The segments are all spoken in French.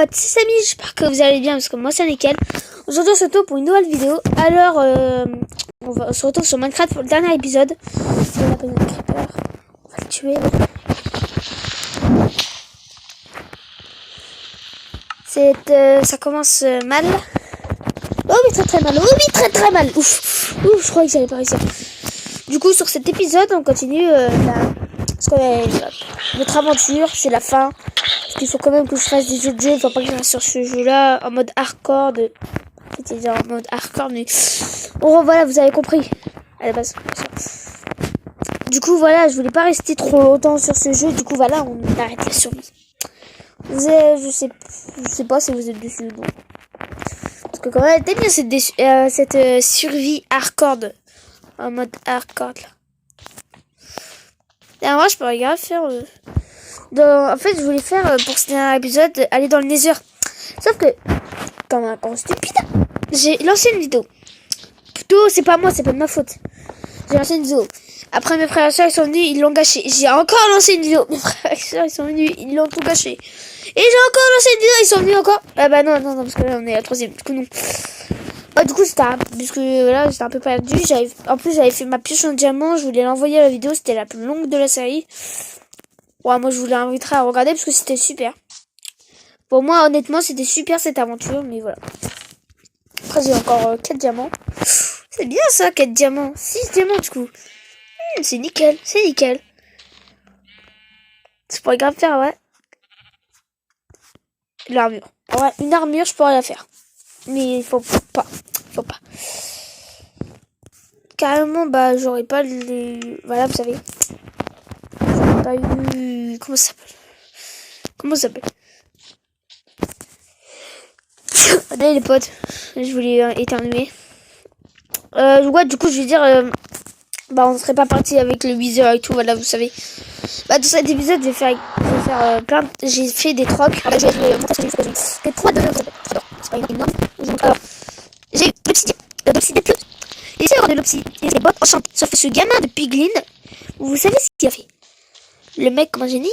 potes, c'est Samy, j'espère que vous allez bien parce que moi c'est nickel. Aujourd'hui on se retrouve pour une nouvelle vidéo. Alors on se retrouve sur Minecraft pour le dernier épisode. On va le tuer. Ça commence mal. Oh oui, très mal. Oh oui, très mal. Ouf, je croyais que j'allais pas réussir. Du coup sur cet épisode on continue notre aventure, c'est la fin. Parce qu'il faut quand même que je fasse des autres jeux. Il faut pas que je reste sur ce jeu-là en mode hardcore. C'était en mode hardcore, mais bon, voilà, vous avez compris à la base. Du coup, voilà, je voulais pas rester trop longtemps sur ce jeu. Du coup, voilà, on arrête la survie. Je sais pas si vous êtes dessus. Bon. Parce que quand même, t'aimes bien cette survie hardcore en mode hardcore là. Et moi, je pourrais grave faire. En fait, je voulais faire pour ce dernier épisode aller dans le Nether. Sauf que, comme un con stupide, j'ai lancé une vidéo. Plutôt, c'est pas moi, c'est pas de ma faute. J'ai lancé une vidéo. Après, mes frères et soeurs, ils sont venus, ils l'ont gâché. J'ai encore lancé une vidéo. Mes frères et soeurs, ils sont venus, ils l'ont tout gâché. Et j'ai encore lancé une vidéo, ils sont venus encore. Ah bah non, parce que là, on est à la troisième. Du coup, non. Bah, du coup, j'étais un peu perdu. En plus, j'avais fait ma pioche en diamant. Je voulais l'envoyer à la vidéo. C'était la plus longue de la série. Ouais, moi, je vous l'inviterai à regarder parce que c'était super. Pour moi, honnêtement, c'était super cette aventure. Mais voilà. Après, j'ai encore 4 diamants. C'est bien ça, 4 diamants. 6 diamants, du coup. C'est nickel. C'est nickel. Je pourrais grave faire, ouais. L'armure. Ouais, une armure, je pourrais la faire. Mais il faut pas. Carrément, bah, j'aurais pas les... Voilà, vous savez. J'aurais pas eu... Comment ça s'appelle Allez, les potes. Je voulais éternuer. Ouais, du coup, je vais dire... bah, on serait pas parti avec le Wither et tout, voilà, vous savez. Bah, dans cet épisode, je vais faire plein... J'ai fait des trocs. Ah, bah, je vais montrer ce que j'ai fait. 3 de... C'est pas énorme. Alors, j'ai eu l'obsidienne plus. Et c'est de l'obsidienne. Et les bottes enchantent. Sauf que ce gamin de Piglin, vous savez ce qu'il a fait? Le mec, comme un génie.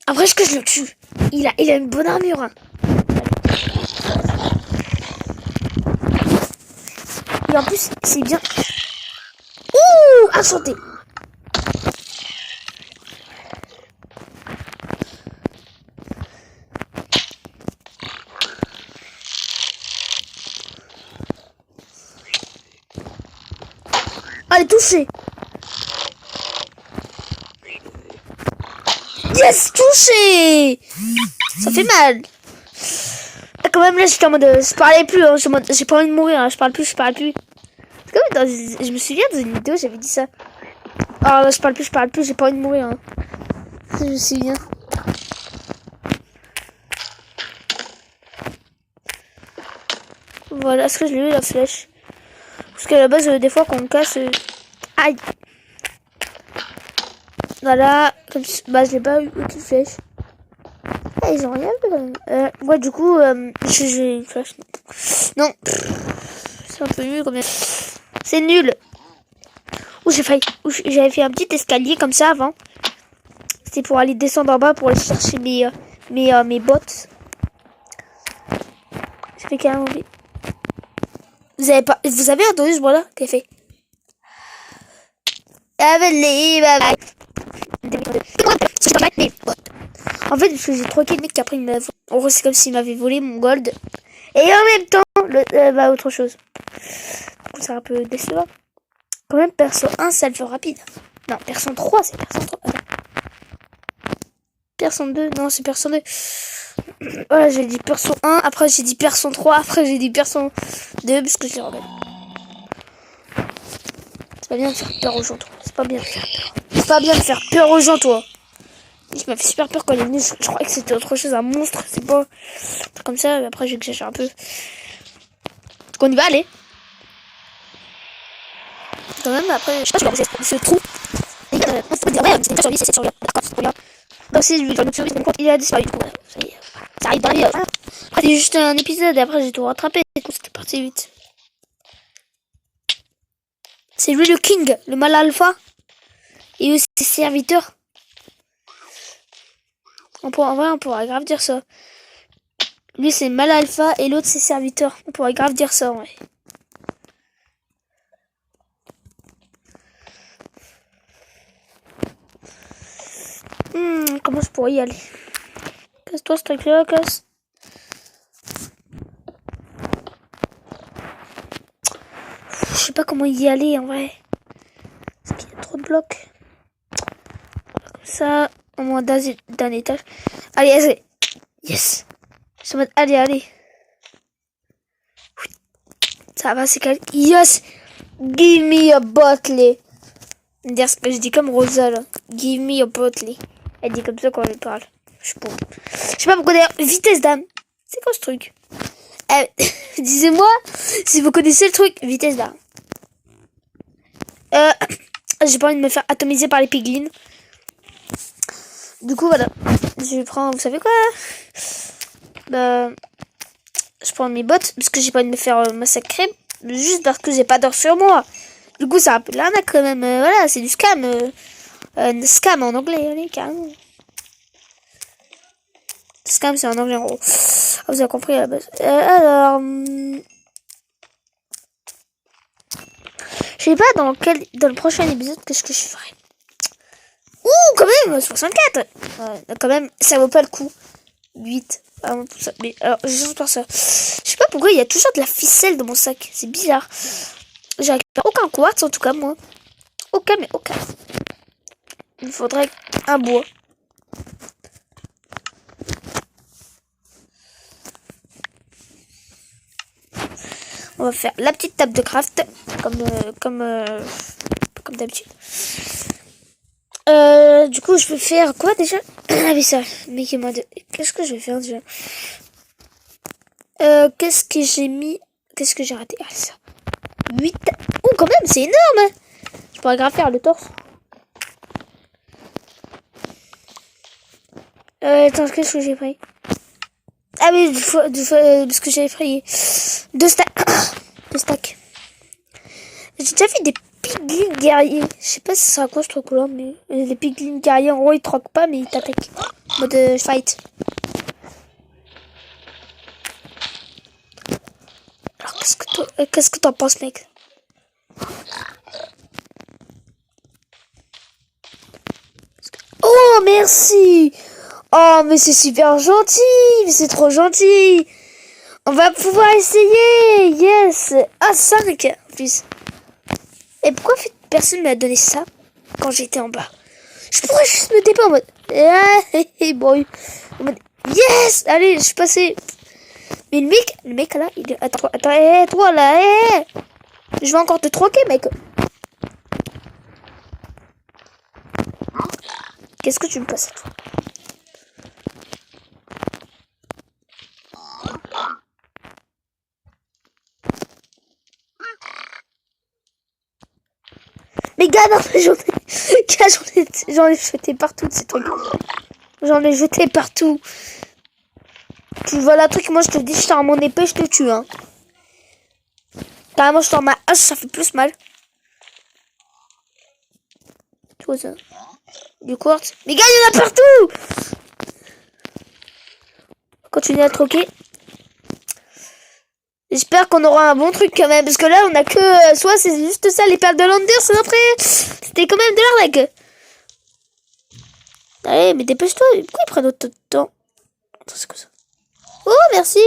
Après, est-ce que je le tue? Il a une bonne armure, hein. Et en plus, c'est bien. Ouh, enchanté. Allez, touché. Yes, touché. Ça fait mal. Quand même, là, j'étais en mode... Je parlais plus, hein. J'ai pas envie de mourir, hein. Je parle plus. C'est comme je me souviens, dans une vidéo, j'avais dit ça. Ah, là, je parle plus, j'ai pas envie de mourir, hein. Je me souviens. Voilà, est-ce que je l'ai eu, la flèche? Parce qu'à la base, des fois, quand on casse... Aïe. Voilà, comme bah, je l'ai pas eu aucune flèche. Ah, ils ont rien fait quand même. Ouais, du coup, j'ai une flèche. Non. C'est un peu nul, combien. C'est nul. Ouh, j'ai failli. J'avais fait un petit escalier comme ça avant. C'était pour aller descendre en bas pour aller chercher mes bottes. J'ai fait carrément oublier. Vous avez entendu ce bruit-là qu'elle fait? En fait, parce que j'ai troqué le mec qui après il m'a volé. En gros, c'est comme s'il m'avait volé mon gold. Et en même temps, autre chose. C'est un peu décevant. Quand même, perso 1, c'est le plus rapide. Non, perso 3, c'est perso 3. Attends. Perso 2, non, c'est perso 2. Voilà, j'ai dit perso 1, après j'ai dit perso 3, après j'ai dit perso 2, parce que je l'ai regardé. C'est pas bien de faire peur aux gens, toi. C'est pas bien de faire peur. C'est pas bien de faire peur aux gens, toi. Il m'a fait super peur quand il est venu. Je croyais que c'était autre chose, un monstre. C'est pas comme ça. Mais après, j'exagère un peu. Donc, on y va aller. Quand même, après, je sais pas si on va ce trou. Et on peut dire, ouais, c'était une survie, c'est cette survie. D'accord, donc, si je vais survie, c'est mon compte, il a disparu. Du coup, ça arrive dans la vie. Voilà. Après, c'est juste un épisode. Et après, j'ai tout rattrapé. C'était parti vite. C'est lui le king, le mal alpha. Et eux, ses serviteurs. En vrai, on pourrait grave dire ça. Lui, c'est mal alpha et l'autre, c'est serviteur. On pourrait grave dire ça, ouais. Comment je pourrais y aller? Casse-toi, ce truc-là, casse. Je sais pas comment y aller, en vrai. Parce qu'il y a trop de blocs. Comme ça, au moins d'un étage. Allez, allez. Yes. Je suis en mode, allez. Ça va, c'est calme. Yes. Give me a bottle. Dire ce que je dis comme Rosa, là. Give me a bottle. Elle dit comme ça quand elle parle. Je sais pas pourquoi d'ailleurs. Vitesse d'âme. C'est quoi ce truc? Disez-moi si vous connaissez le truc. Vitesse d'âme. J'ai pas envie de me faire atomiser par les piglins. Du coup, voilà. Je prends, vous savez quoi? Je prends mes bottes parce que j'ai pas envie de me faire massacrer. Juste parce que j'ai pas d'or sur moi. Du coup, c'est un peu de l'arnaque quand même. Voilà, c'est du scam. Scam en anglais, allez, carrément. Scam, c'est en anglais en gros. Ah, vous avez compris à la base. Alors... je sais pas dans le prochain épisode qu'est-ce que je ferai. Ouh, quand même, 64. Quand même, ça vaut pas le coup. 8. Vraiment tout ça. Mais alors, j'ai juste par ça. Je sais pas pourquoi il y a toujours de la ficelle dans mon sac. C'est bizarre. J'ai récupéré aucun quartz en tout cas, moi. Aucun, mais aucun. Il faudrait un bois. On va faire la petite table de craft. Comme d'habitude. Du coup, je vais faire quoi déjà? Ah oui, ça. Mais qu'est-ce que je vais faire déjà? Qu'est-ce que j'ai mis? Qu'est-ce que j'ai raté? Ah, ça. 8. Oh, quand même, c'est énorme! Je pourrais grave faire le torse. Attends, qu'est-ce que j'ai pris? Ah oui, parce que j'avais pris 2 stacks. 2 stacks. J'ai déjà fait des piglins guerriers. Je sais pas si ça sera quoi ce truc-là, mais les piglins guerriers, en gros, ils troquent pas, mais ils t'attaquent. Mode fight. Alors, qu'est-ce que t'en penses, mec? Oh, merci! Oh, mais c'est super gentil! Mais c'est trop gentil! On va pouvoir essayer! Yes! Ah, 5 en plus. Et pourquoi personne m'a donné ça quand j'étais en bas? Je pourrais juste me taper en mode... boy. En mode... Yes! Allez, je suis passé. Mais le mec là, il... Attends, toi là, je vais encore te troquer, mec. Qu'est-ce que tu me passes, toi? Mais gars, non, j'en ai jeté partout de ces trucs. J'en ai jeté partout. Tu vois la truc, moi je te dis, je sors mon épée, je te tue, hein. Carrément, je sors ma hache, ça fait plus mal. Tu vois ça? Du quartz. Mais gars, il y en a partout! Continue à troquer. J'espère qu'on aura un bon truc quand même. Parce que là, on a que... soit c'est juste ça, les perles de Lander. Sinon après, c'était quand même de l'arnaque. Allez, mais dépêche-toi. Pourquoi ils prennent autant de temps? Attends, c'est quoi ça? Oh, merci.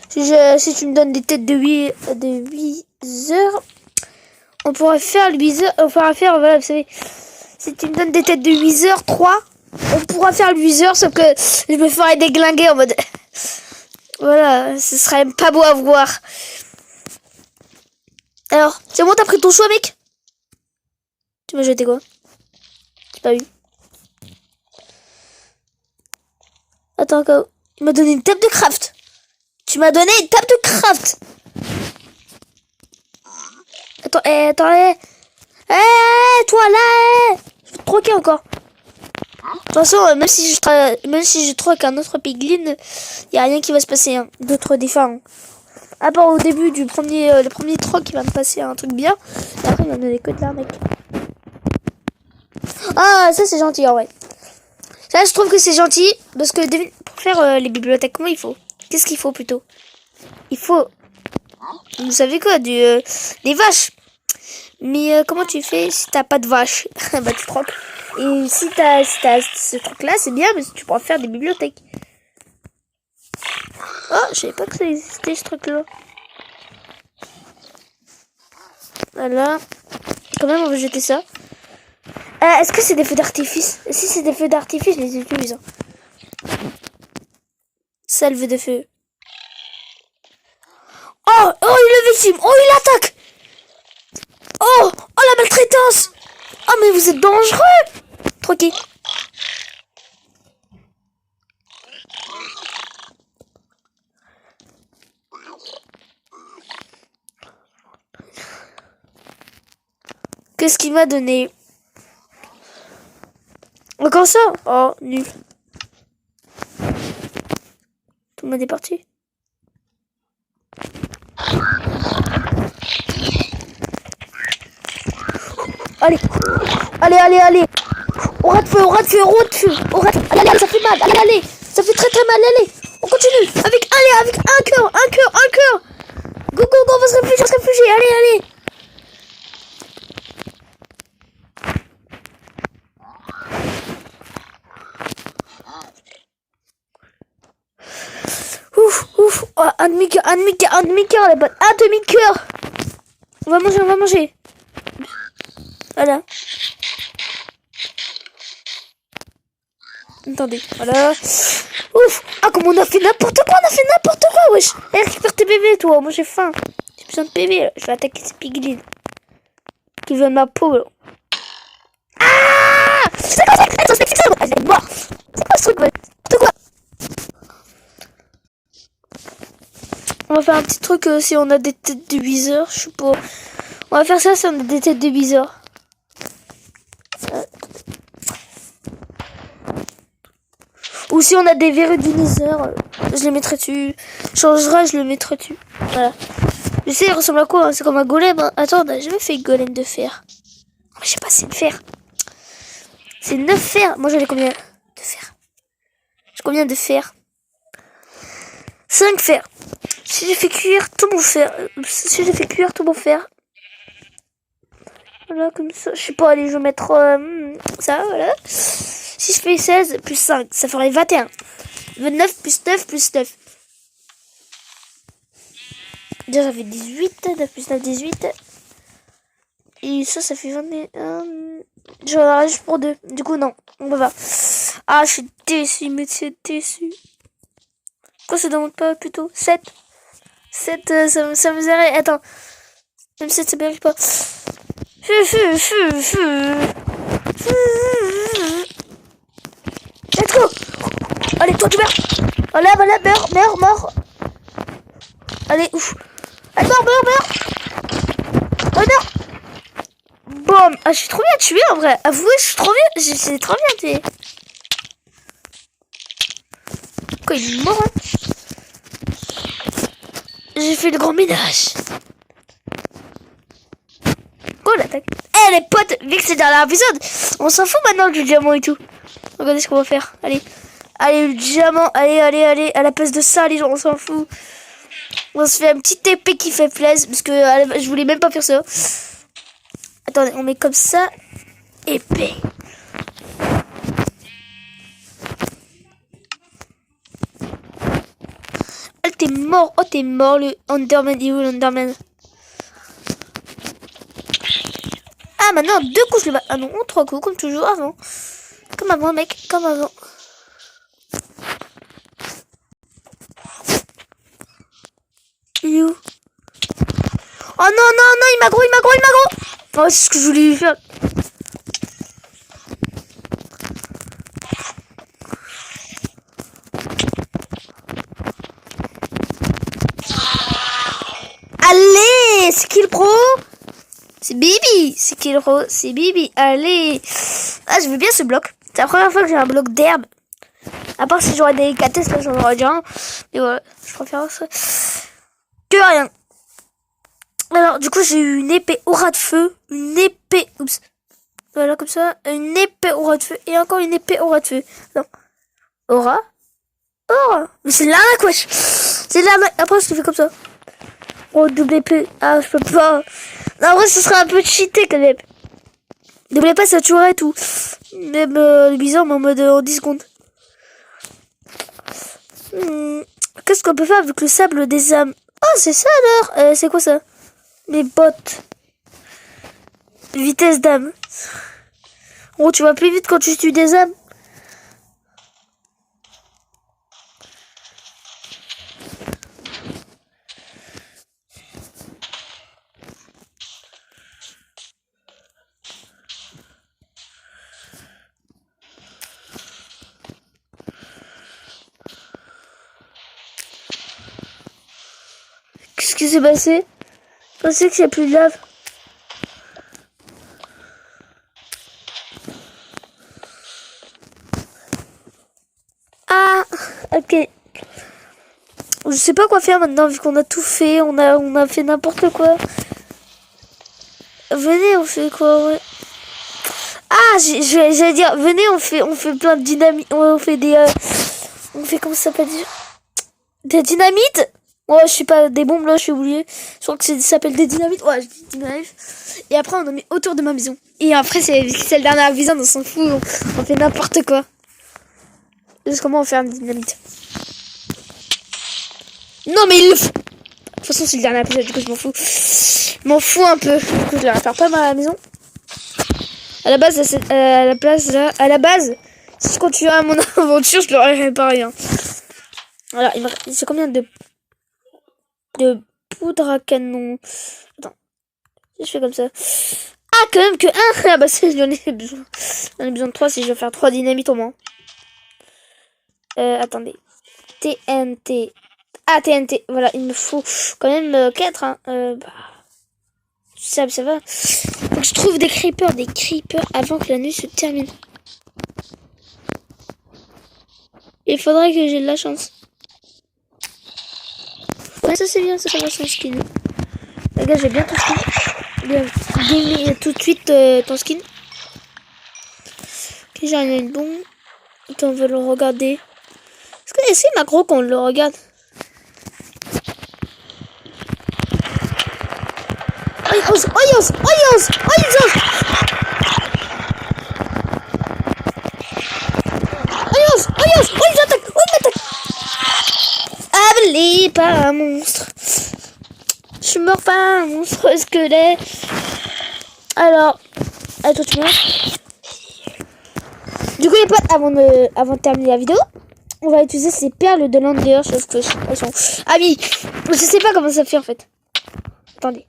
Si tu me donnes des têtes de 8 heures, on pourra faire le 8 heures. On pourra faire, voilà, vous savez. Si tu me donnes des têtes de 8 heures, 3, on pourra faire le 8 heures. Sauf que je me ferai déglinguer en mode... Voilà, ce serait pas beau à voir. Alors, c'est bon, t'as pris ton choix, mec? Tu m'as jeté quoi? J'ai pas vu. Attends, il m'a donné une table de craft. Tu m'as donné une table de craft. Attends, toi là, je vais te troquer encore. De toute façon, même si je troque un autre piglin, y a rien qui va se passer, hein, d'autres différents. À part au début du le premier troc, il va me passer un truc bien. Et après, il va me donner que de l'arnaque. Ah, ça c'est gentil, en vrai. Ça, je trouve que c'est gentil. Parce que pour faire les bibliothèques, comment il faut? Qu'est-ce qu'il faut plutôt? Il faut... Vous savez quoi? Des vaches. Mais comment tu fais si t'as pas de vaches? Bah tu troques. Et si t'as ce truc-là, c'est bien, mais tu pourras faire des bibliothèques. Oh, je savais pas que ça existait ce truc-là. Voilà. Quand même, on va jeter ça. Est-ce que c'est des feux d'artifice? Si c'est des feux d'artifice, je les utilise. Hein. Salve de feu. Oh, il est victime. Oh, il attaque. Oh, la maltraitance. Oh, mais vous êtes dangereux. Troqué. Qu'est-ce qu'il m'a donné? Encore ça? Oh, nul. Tout le monde est parti. Allez. Aura de feu. Allez, ça fait mal. Allez. Ça fait très mal, allez. On continue. Avec un cœur. Go, on va se réfugier. Allez. Ouf. Oh, un demi-cœur, les potes. Un demi-cœur. On va manger. Voilà. Attendez, voilà. Ouf. Ah, comme on a fait n'importe quoi, wesh. Eh, récupère tes bébés, toi. Moi, j'ai faim. J'ai besoin de bébés, là. Je vais attaquer ces piglins. Qui veulent ma peau, là. Ah! C'est quoi ça? Elle est morte. C'est quoi ce truc, ouais? C'est quoi? On va faire un petit truc si on a des têtes de viseur. Je sais pas. On va faire ça si on a des têtes de viseur. Ou si on a des verrues d'iniseur, je les mettrai dessus. Changera, je le mettrai dessus. Voilà. Je sais, il ressemble à quoi? Hein, c'est comme un golem. Hein. Attends, on a jamais fait golem de fer. Je sais pas, c'est de fer. C'est 9 fers. Moi, j'en ai combien de fer? J'ai combien de fer? 5 fers. Si j'ai fait cuire tout mon fer. Voilà, comme ça. Je sais pas, allez, je vais mettre ça, voilà. Si je fais 16 plus 5, ça ferait 21. 29 plus 9 plus 9. Déjà, ça fait 18. 9 plus 9, 18. Et ça fait 21. J'en aurai juste pour 2. Du coup, non. On va voir. Ah, je suis déçu, mais c'est déçu. Pourquoi ça demande pas plutôt 7? 7, ça me dirait. Attends. Même 7, ça mérite pas. Let's go. Allez, toi tu meurs. Voilà, meurs. Allez, ouf. Allez, meurs. Oh non. Boum. Ah, je suis trop bien tué en vrai. Avouez, je suis trop bien. J'ai trop bien tué. Quoi, il est mort, hein? J'ai fait le grand ménage. Oh, l'attaque. Eh, les potes, vu que c'est dans l'épisode, on s'en fout maintenant du diamant et tout. Regardez ce qu'on va faire. Allez, le diamant. Allez. À la place de ça, les gens, on s'en fout. On se fait un petit épée qui fait plaisir. Parce que je voulais même pas faire ça. Attendez, on met comme ça. Épée. Oh, t'es mort, le Enderman. Il est où, l'Enderman? Ah, maintenant, 2 couches. Ah non, 3 coups, comme toujours avant. Comme avant, mec, comme avant. Il est où? Oh non, il m'a gros. Oh, c'est ce que je voulais lui faire. Allez, skill pro. C'est Bibi. Skill pro, c'est Bibi. Allez. Ah, je veux bien ce bloc. C'est la première fois que j'ai un bloc d'herbe. À part si j'aurais des cates, là j'en aurais déjà un. Mais voilà, je préfère ça que rien. Alors, du coup, j'ai eu une épée aura de feu. Une épée. Oups. Voilà, comme ça. Une épée aura de feu. Et encore une épée aura de feu. Non. Aura. Aura. Mais c'est de l'arnaque, wesh. C'est de l'arnaque. Après, je te fais comme ça. Oh, double épée. Ah, je peux pas. Non, en vrai, ce serait un peu cheaté quand même. Double épée, ça tuerait tout. Même bizarre, mais en mode en 10 secondes. Qu'est-ce qu'on peut faire avec le sable des âmes? Oh, c'est ça alors. C'est quoi ça? Mes bottes. Vitesse d'âme. Oh, tu vas plus vite quand tu tues des âmes. Qu'est-ce qui s'est passé? Je pensais qu'il n'y a plus de lave. Ah, ok. Je sais pas quoi faire maintenant vu qu'on a tout fait, on a fait n'importe quoi. Venez, on fait quoi, ouais. Ah, j'allais dire, venez, on fait plein de dynamite, on fait des, on fait comment ça s'appelle déjà? Des dynamites. Ouais, je sais pas, des bombes là, je suis oublié. Je crois que ça s'appelle des dynamites. Ouais, je dis dynamite. Et après, on en met autour de ma maison. Et après, c'est le dernier maison, on s'en fout, on fait n'importe quoi. Juste comment on fait un dynamite. Non, mais il le faut. De toute façon, c'est le dernier épisode, du coup, je m'en fous. Je m'en fous un peu. Du coup, je la répare pas ma maison. À la base, à la base, si je continue à mon aventure, je l'aurais réparé. Hein. Voilà, c'est combien de poudre à canon? Attends, si je fais comme ça. Ah, quand même que 1. Ah bah, j'en ai besoin. J'en ai besoin de 3 si je veux faire 3 dynamites au moins. Attendez. TNT. Ah, TNT. Voilà, il me faut quand même 4. Hein. Bah, ça va. Faut que je trouve des creepers avant que la nuit se termine. Il faudrait que j'ai de la chance. Ouais, ça c'est bien, ça va son skin. Les gars, j'ai bien ton skin. Bien, tout de suite ton skin. Ok, j'ai rien de bon. Attends, on va le regarder. Est-ce qu'il est macro qu'on le regarde? Oh, il ose. Oh, il m'attaque. Ah, mais pas un monstre. Je suis mort par un monstre squelette. Alors, attends, tu vois. Du coup, les potes, avant de terminer la vidéo, on va utiliser ces perles de l'Ender. Sauf que elles sont... Ah oui, je sais pas comment ça fait en fait. Attendez.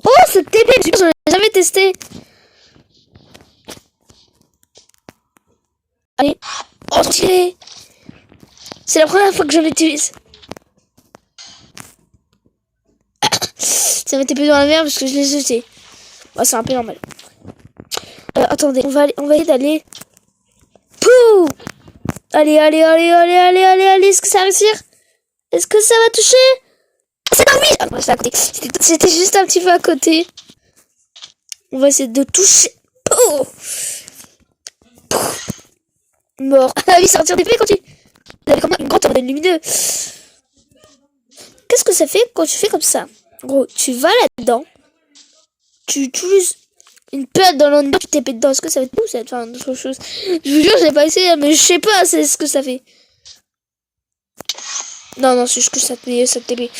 Oh, ce TP, j'en ai jamais testé. Allez. Oh, trop stylé. C'est la première fois que je l'utilise. Ça m'était plus dans la merde parce que je l'ai jeté. Bah, c'est un peu normal. Attendez, on va essayer d'aller. Pouh! Allez. Est-ce que ça va réussir? Est-ce que ça va toucher? C'est pas oui! Ah, c'est à côté. C'était juste un petit peu à côté. On va essayer de toucher. Pouh! Mort. Ah oui, sortir d'épée quand tu... Vous avez comme une grande de lumineux. Qu'est-ce que ça fait quand tu fais comme ça? Gros, tu vas là-dedans. Tu utilises une perle dans l'endroit, tu t'épées dedans. Est-ce que ça va être ou ça va te faire autre chose? Je vous jure, j'ai pas essayé, mais je sais pas c'est ce que ça fait. Non, c'est juste que ça te met cette épée.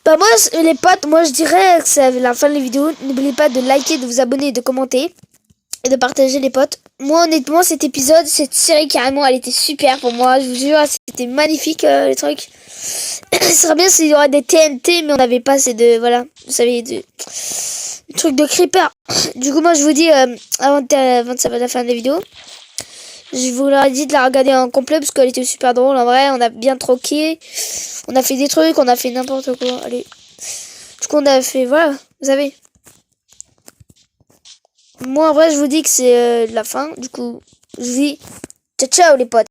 Bah moi, les potes, moi je dirais que c'est la fin de la vidéo. N'oubliez pas de liker, de vous abonner et de commenter. Et de partager les potes. Moi honnêtement cet épisode, cette série carrément elle était super pour moi. Je vous jure c'était magnifique les trucs. Ce serait bien s'il y aurait des TNT mais on n'avait pas assez de... Voilà. Vous savez des trucs de creeper. Du coup moi je vous dis avant de la fin de la vidéo. Je vous leur ai dit de la regarder en complet parce qu'elle était super drôle en vrai. On a bien troqué. On a fait des trucs, on a fait n'importe quoi. Allez. Du coup on a fait... Voilà. Vous savez. Moi, en vrai, je vous dis que c'est la fin. Du coup, je vous dis ciao les potes.